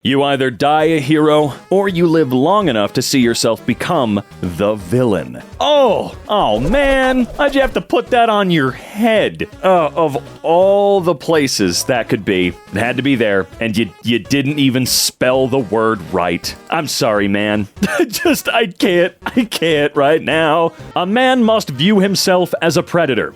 You either die a hero, or you live long enough to see yourself become the villain. Oh man, why'd you have to put that on your head? Of all the places that could be, it had to be there, and you didn't even spell the word right. I'm sorry, man. I can't right now. A man must view himself as a predator.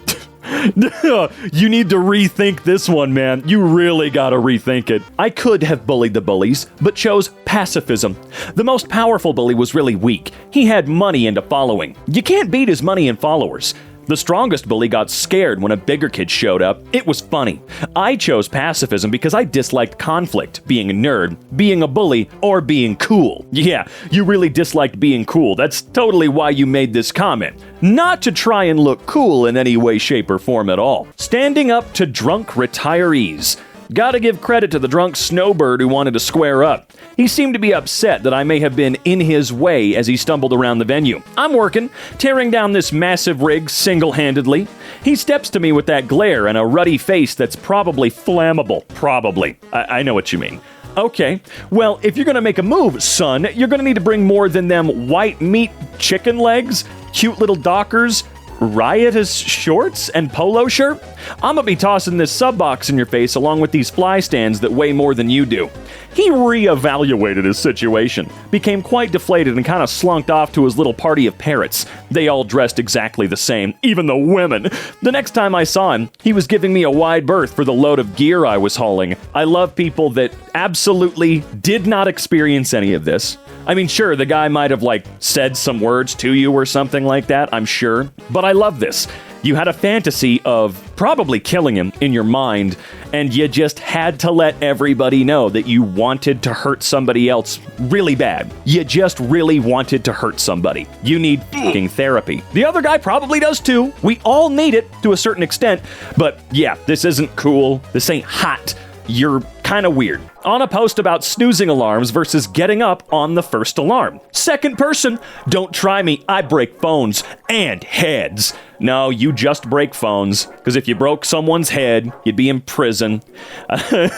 You need to rethink this one, man. You really gotta rethink it. I could have bullied the bullies, but chose pacifism. The most powerful bully was really weak. He had money and a following. You can't beat his money and followers. The strongest bully got scared when a bigger kid showed up. It was funny. I chose pacifism because I disliked conflict, being a nerd, being a bully, or being cool. Yeah, you really disliked being cool. That's totally why you made this comment. Not to try and look cool in any way, shape, or form at all. Standing up to drunk retirees. Gotta give credit to the drunk snowbird who wanted to square up. He seemed to be upset that I may have been in his way as he stumbled around the venue. I'm working, tearing down this massive rig single-handedly. He steps to me with that glare and a ruddy face that's probably flammable. Probably. I know what you mean. Okay, well, if you're gonna make a move, son, you're gonna need to bring more than them white meat chicken legs, cute little dockers, riotous shorts, and polo shirt. I'm gonna be tossing this sub box in your face along with these fly stands that weigh more than you do. He reevaluated his situation, became quite deflated, and kind of slunked off to his little party of parrots. They all dressed exactly the same, even the women. The next time I saw him, he was giving me a wide berth for the load of gear I was hauling. I love people that absolutely did not experience any of this. I mean, sure, the guy might have, said some words to you or something like that, I'm sure. But I love this. You had a fantasy of probably killing him in your mind, and you just had to let everybody know that you wanted to hurt somebody else really bad. You just really wanted to hurt somebody. You need fucking therapy. The other guy probably does too. We all need it to a certain extent. But yeah, this isn't cool. This ain't hot. You're kind of weird. On a post about snoozing alarms versus getting up on the first alarm. Second person, don't try me, I break phones and heads. No, you just break phones, because if you broke someone's head, you'd be in prison. A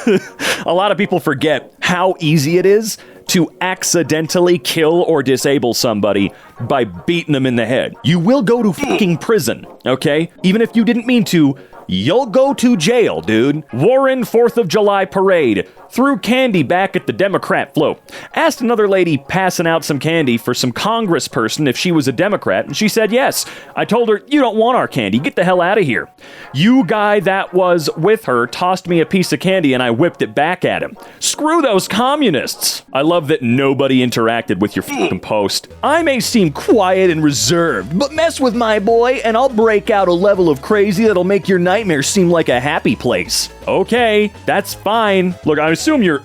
lot of people forget how easy it is to accidentally kill or disable somebody by beating them in the head. You will go to fucking prison, okay? Even if you didn't mean to, you'll go to jail, dude. Warren 4th of July parade. Threw candy back at the Democrat float. Asked another lady passing out some candy for some congressperson if she was a Democrat, and she said yes. I told her, you don't want our candy. Get the hell out of here. You guy that was with her tossed me a piece of candy and I whipped it back at him. Screw those communists. I love that nobody interacted with your fucking post. I may seem quiet and reserved, but mess with my boy and I'll break out a level of crazy that'll make your nightmare seem like a happy place. Okay, that's fine. Look, I assume you're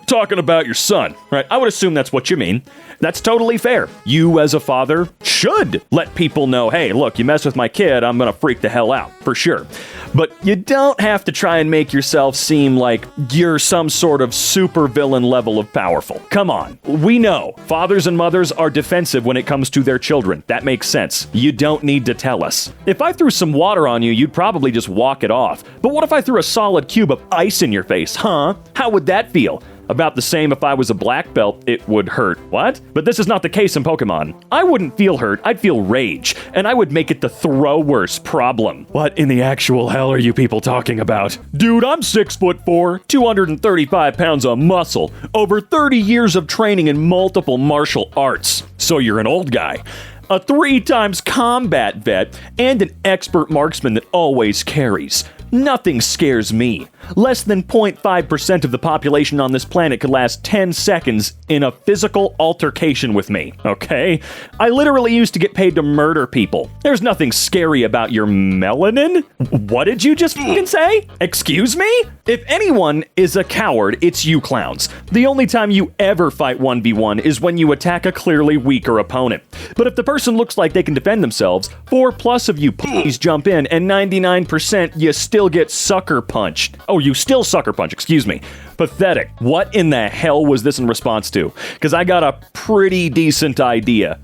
talking about your son, right? I would assume that's what you mean. That's totally fair. You, as a father, should let people know, hey, look, you mess with my kid, I'm gonna freak the hell out, for sure. But you don't have to try and make yourself seem like you're some sort of supervillain level of powerful. Come on. We know fathers and mothers are defensive when it comes to their children. That makes sense. You don't need to tell us. If I threw some water on you, you'd probably just walk it off. But what if I threw a solid cube of ice in your face, huh? How would that feel? About the same if I was a black belt, it would hurt. What? But this is not the case in Pokemon. I wouldn't feel hurt, I'd feel rage, and I would make it the thrower's problem. What in the actual hell are you people talking about? Dude, I'm 6'4", 235 pounds of muscle, over 30 years of training in multiple martial arts. So you're an old guy. A 3-times combat vet, and an expert marksman that always carries. Nothing scares me. Less than 0.5% of the population on this planet could last 10 seconds in a physical altercation with me, okay? I literally used to get paid to murder people. There's nothing scary about your melanin? What did you just fucking say? Excuse me? If anyone is a coward, it's you clowns. The only time you ever fight 1v1 is when you attack a clearly weaker opponent. But if the person looks like they can defend themselves, 4+ of you please jump in, and 99% you still get sucker punched. Oh, you still sucker punch, excuse me. Pathetic. What in the hell was this in response to? Because I got a pretty decent idea.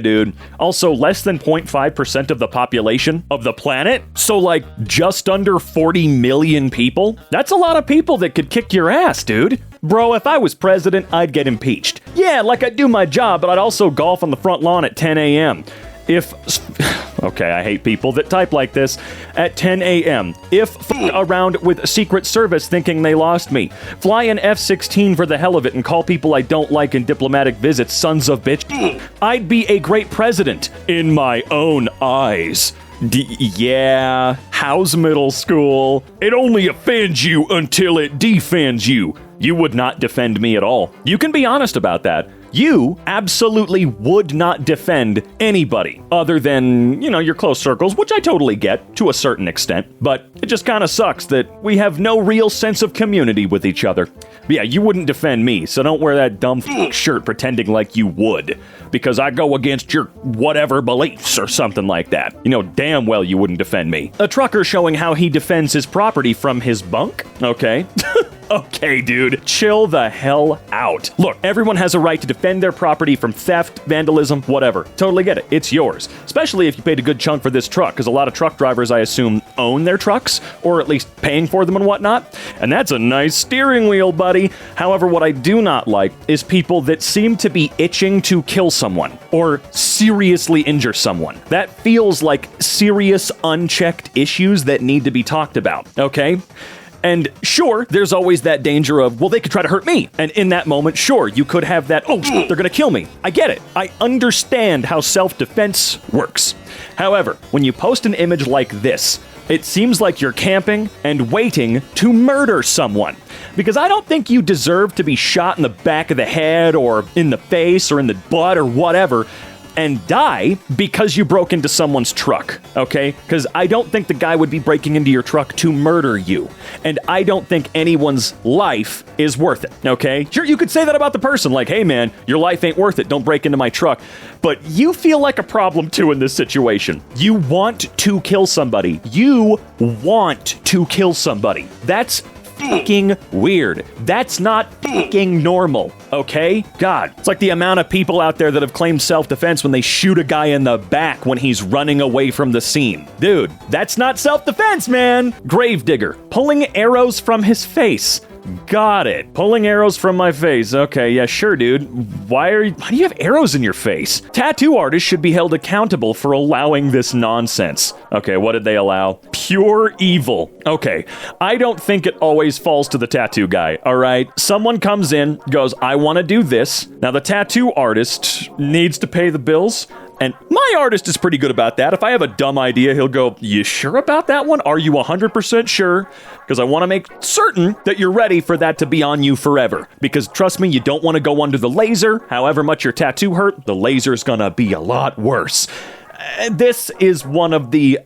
Dude. Also, less than 0.5% of the population of the planet? So, just under 40 million people? That's a lot of people that could kick your ass, dude. Bro, if I was president, I'd get impeached. Yeah, like I'd do my job, but I'd also golf on the front lawn at 10 a.m. Okay, I hate people that type like this. At 10 a.m. Around with Secret Service thinking they lost me. Fly an F-16 for the hell of it and call people I don't like in diplomatic visits sons of bitch. I'd be a great president in my own eyes. Yeah, how's middle school? It only offends you until it defends you. You would not defend me at all. You can be honest about that. You absolutely would not defend anybody other than, your close circles, which I totally get to a certain extent. But it just kind of sucks that we have no real sense of community with each other. But yeah, you wouldn't defend me, so don't wear that dumb shirt pretending like you would. Because I go against your whatever beliefs or something like that. You know damn well you wouldn't defend me. A trucker showing how he defends his property from his bunk? Okay. Okay, dude, chill the hell out. Look, everyone has a right to defend their property from theft, vandalism, whatever. Totally get it. It's yours. Especially if you paid a good chunk for this truck, because a lot of truck drivers, I assume, own their trucks, or at least paying for them and whatnot. And that's a nice steering wheel, buddy. However, what I do not like is people that seem to be itching to kill someone, or seriously injure someone. That feels like serious, unchecked issues that need to be talked about, okay? And sure, there's always that danger of, well, they could try to hurt me. And in that moment, sure, you could have that, oh, they're gonna kill me. I get it. I understand how self-defense works. However, when you post an image like this, it seems like you're camping and waiting to murder someone. Because I don't think you deserve to be shot in the back of the head or in the face or in the butt or whatever and die because you broke into someone's truck, okay? Because I don't think the guy would be breaking into your truck to murder you. And I don't think anyone's life is worth it, okay? Sure, you could say that about the person, like, hey man, your life ain't worth it, don't break into my truck. But you feel like a problem too in this situation. You want to kill somebody. You want to kill somebody. That's fucking weird. That's not fucking normal, okay? God, it's like the amount of people out there that have claimed self-defense when they shoot a guy in the back when he's running away from the scene. Dude, that's not self-defense, man! Gravedigger, pulling arrows from his face. Got it. Pulling arrows from my face. Okay, yeah, sure, dude. Why do you have arrows in your face? Tattoo artists should be held accountable for allowing this nonsense. Okay, what did they allow? Pure evil. Okay, I don't think it always falls to the tattoo guy, all right? Someone comes in, goes, I want to do this. Now, the tattoo artist needs to pay the bills. And my artist is pretty good about that. If I have a dumb idea, he'll go, you sure about that one? Are you 100% sure? Because I want to make certain that you're ready for that to be on you forever. Because trust me, you don't want to go under the laser. However much your tattoo hurt, the laser's gonna be a lot worse. This is one of the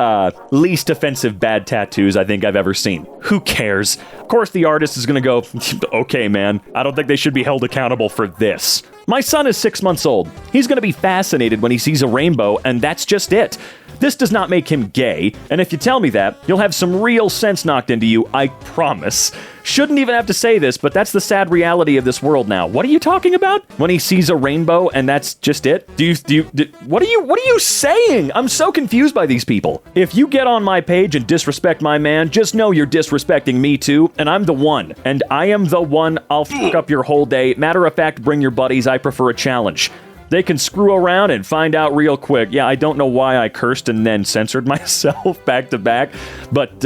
least offensive bad tattoos I think I've ever seen. Who cares? Of course the artist is gonna go, okay man, I don't think they should be held accountable for this. My son is 6 months old. He's gonna be fascinated when he sees a rainbow, and that's just it. This does not make him gay, and if you tell me that, you'll have some real sense knocked into you, I promise. Shouldn't even have to say this, but that's the sad reality of this world now. What are you talking about? When he sees a rainbow and that's just it? What are you saying? I'm so confused by these people. If you get on my page and disrespect my man, just know you're disrespecting me too, and I'm the one. And I am the one. I'll fuck up your whole day. Matter of fact, bring your buddies. I prefer a challenge. They can screw around and find out real quick. Yeah, I don't know why I cursed and then censored myself back to back. But,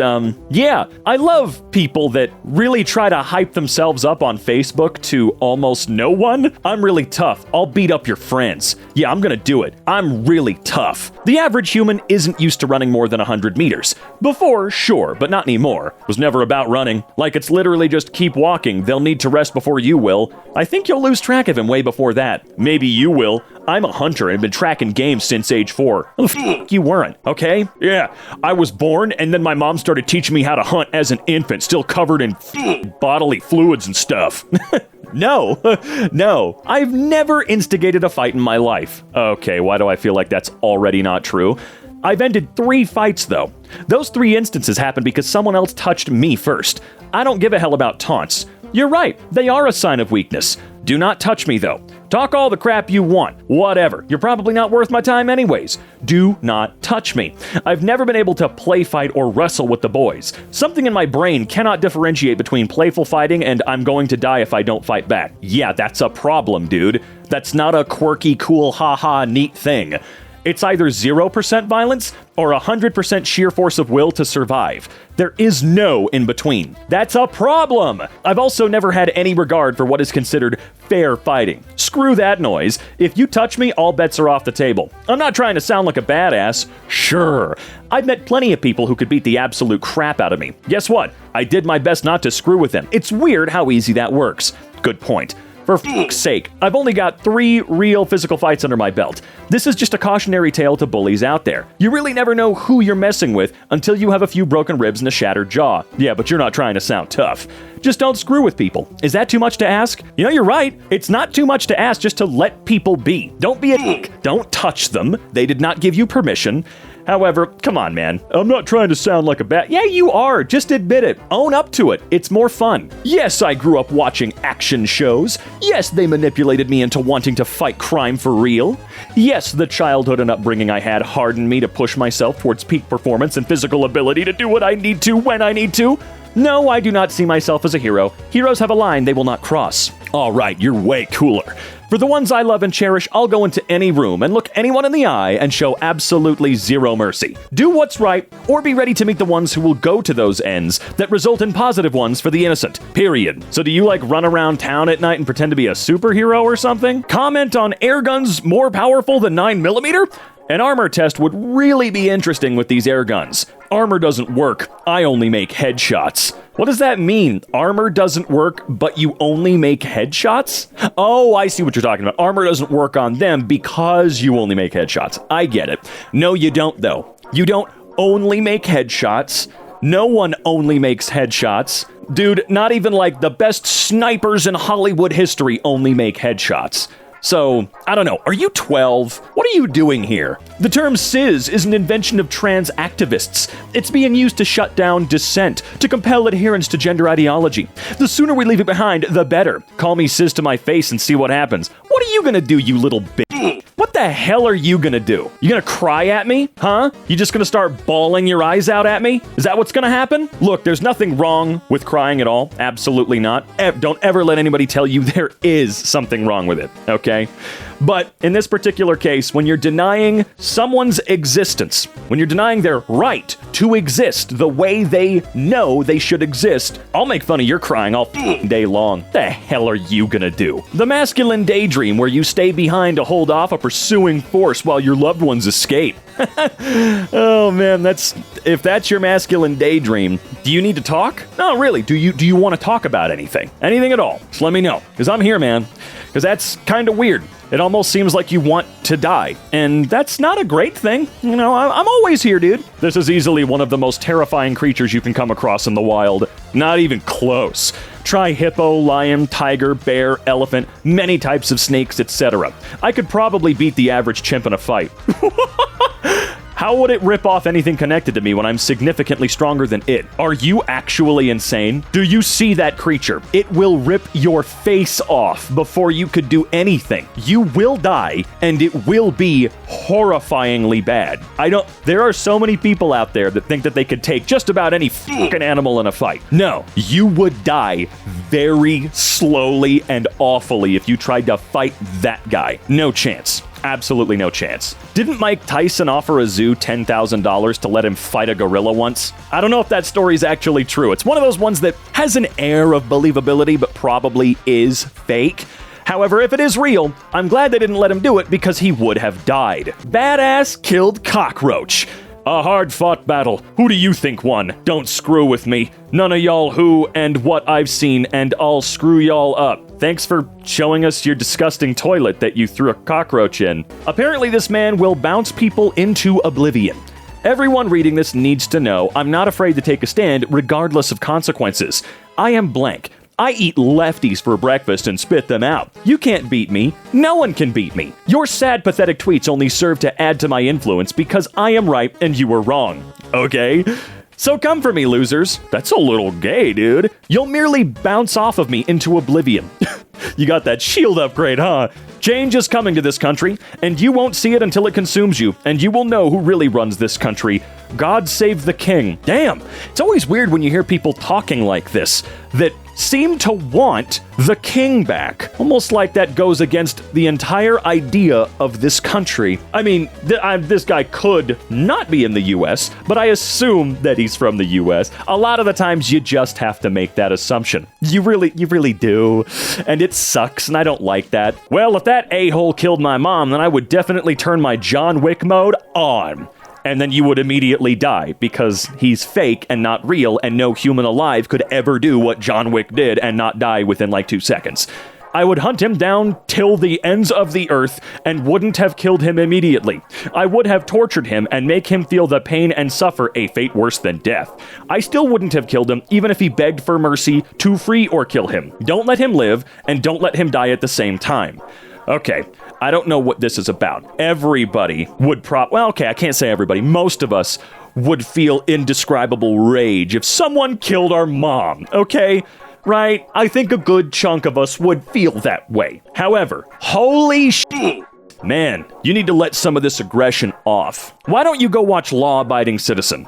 yeah, I love people that really try to hype themselves up on Facebook to almost no one. I'm really tough. I'll beat up your friends. Yeah, I'm gonna do it. I'm really tough. The average human isn't used to running more than 100 meters. Before, sure, but not anymore. It was never about running. Like, it's literally just keep walking. They'll need to rest before you will. I think you'll lose track of him way before that. Maybe you will. I'm a hunter and have been tracking game since age 4. You weren't, okay? Yeah, I was born and then my mom started teaching me how to hunt as an infant, still covered in bodily fluids and stuff. No, I've never instigated a fight in my life. Okay, why do I feel like that's already not true? I've ended 3 fights, though. Those 3 instances happened because someone else touched me first. I don't give a hell about taunts. You're right, they are a sign of weakness. Do not touch me, though. Talk all the crap you want. Whatever. You're probably not worth my time anyways. Do not touch me. I've never been able to play fight or wrestle with the boys. Something in my brain cannot differentiate between playful fighting and I'm going to die if I don't fight back. Yeah, that's a problem, dude. That's not a quirky, cool, haha, neat thing. It's either 0% violence or 100% sheer force of will to survive. There is no in between. That's a problem! I've also never had any regard for what is considered fair fighting. Screw that noise. If you touch me, all bets are off the table. I'm not trying to sound like a badass. Sure. I've met plenty of people who could beat the absolute crap out of me. Guess what? I did my best not to screw with them. It's weird how easy that works. Good point. For fuck's sake, I've only got 3 real physical fights under my belt. This is just a cautionary tale to bullies out there. You really never know who you're messing with until you have a few broken ribs and a shattered jaw. Yeah, but you're not trying to sound tough. Just don't screw with people. Is that too much to ask? You know, you're right. It's not too much to ask just to let people be. Don't be a dick. Don't touch them. They did not give you permission. However, come on, man. I'm not trying to sound like a bat. Yeah, you are. Just admit it. Own up to it. It's more fun. Yes, I grew up watching action shows. Yes, they manipulated me into wanting to fight crime for real. Yes, the childhood and upbringing I had hardened me to push myself towards peak performance and physical ability to do what I need to when I need to. No, I do not see myself as a hero. Heroes have a line they will not cross. All right, you're way cooler. For the ones I love and cherish, I'll go into any room and look anyone in the eye and show absolutely zero mercy. Do what's right, or be ready to meet the ones who will go to those ends that result in positive ones for the innocent. Period. So do you run around town at night and pretend to be a superhero or something? Comment on air guns more powerful than 9mm? An armor test would really be interesting with these air guns. Armor doesn't work. I only make headshots. What does that mean? Armor doesn't work, but you only make headshots? Oh, I see what you're talking about. Armor doesn't work on them because you only make headshots. I get it. No, you don't, though. You don't only make headshots. No one only makes headshots. Dude, not even the best snipers in Hollywood history only make headshots. So, I don't know, are you 12? What are you doing here? The term cis is an invention of trans activists. It's being used to shut down dissent, to compel adherence to gender ideology. The sooner we leave it behind, the better. Call me cis to my face and see what happens. What are you gonna do, you little bitch? What the hell are you gonna do? You gonna cry at me? Huh? You just gonna start bawling your eyes out at me? Is that what's gonna happen? Look, there's nothing wrong with crying at all. Absolutely not. Don't ever let anybody tell you there is something wrong with it, okay? But in this particular case, when you're denying someone's existence, when you're denying their right to exist the way they know they should exist, I'll make fun of your crying all day long. The hell are you gonna do? The masculine daydream where you stay behind to hold off a pursuing force while your loved ones escape. Oh man, if that's your masculine daydream, do you need to talk? No, really, do you want to talk about anything? Anything at all? Just let me know, because I'm here, man. Because that's kind of weird. It almost seems like you want to die, and that's not a great thing. You know, I'm always here, dude. This is easily one of the most terrifying creatures you can come across in the wild. Not even close. Try hippo, lion, tiger, bear, elephant, many types of snakes, etc. I could probably beat the average chimp in a fight. How would it rip off anything connected to me when I'm significantly stronger than it? Are you actually insane? Do you see that creature? It will rip your face off before you could do anything. You will die, and it will be horrifyingly bad. There are so many people out there that think that they could take just about any fucking animal in a fight. No, you would die very slowly and awfully if you tried to fight that guy. No chance. Absolutely no chance. Didn't Mike Tyson offer a zoo $10,000 to let him fight a gorilla once? I don't know if that story's actually true. It's one of those ones that has an air of believability, but probably is fake. However, if it is real, I'm glad they didn't let him do it because he would have died. Badass killed cockroach. A hard-fought battle. Who do you think won? Don't screw with me. None of y'all who and what I've seen, and I'll screw y'all up. Thanks for showing us your disgusting toilet that you threw a cockroach in. Apparently this man will bounce people into oblivion. Everyone reading this needs to know I'm not afraid to take a stand regardless of consequences. I am blank. I eat lefties for breakfast and spit them out. You can't beat me. No one can beat me. Your sad, pathetic tweets only serve to add to my influence because I am right and you are wrong. Okay? So come for me, losers. That's a little gay, dude. You'll merely bounce off of me into oblivion. You got that shield upgrade, huh? Change is coming to this country, and you won't see it until it consumes you, and you will know who really runs this country. God save the king. Damn, it's always weird when you hear people talking like this, that seem to want the king back. Almost like that goes against the entire idea of this country. I mean, this guy could not be in the US, but I assume that he's from the US. A lot of the times you just have to make that assumption. You really do. And it sucks, and I don't like that. Well, if that a-hole killed my mom, then I would definitely turn my John Wick mode on. And then you would immediately die, because he's fake and not real, and no human alive could ever do what John Wick did and not die within like 2 seconds. I would hunt him down till the ends of the earth and wouldn't have killed him immediately. I would have tortured him and make him feel the pain and suffer a fate worse than death. I still wouldn't have killed him even if he begged for mercy to free or kill him. Don't let him live, and don't let him die at the same time. Okay, I don't know what this is about. Everybody would well, okay, I can't say everybody. Most of us would feel indescribable rage if someone killed our mom, okay? Right? I think a good chunk of us would feel that way. However, holy shit, man, you need to let some of this aggression off. Why don't you go watch Law Abiding Citizen?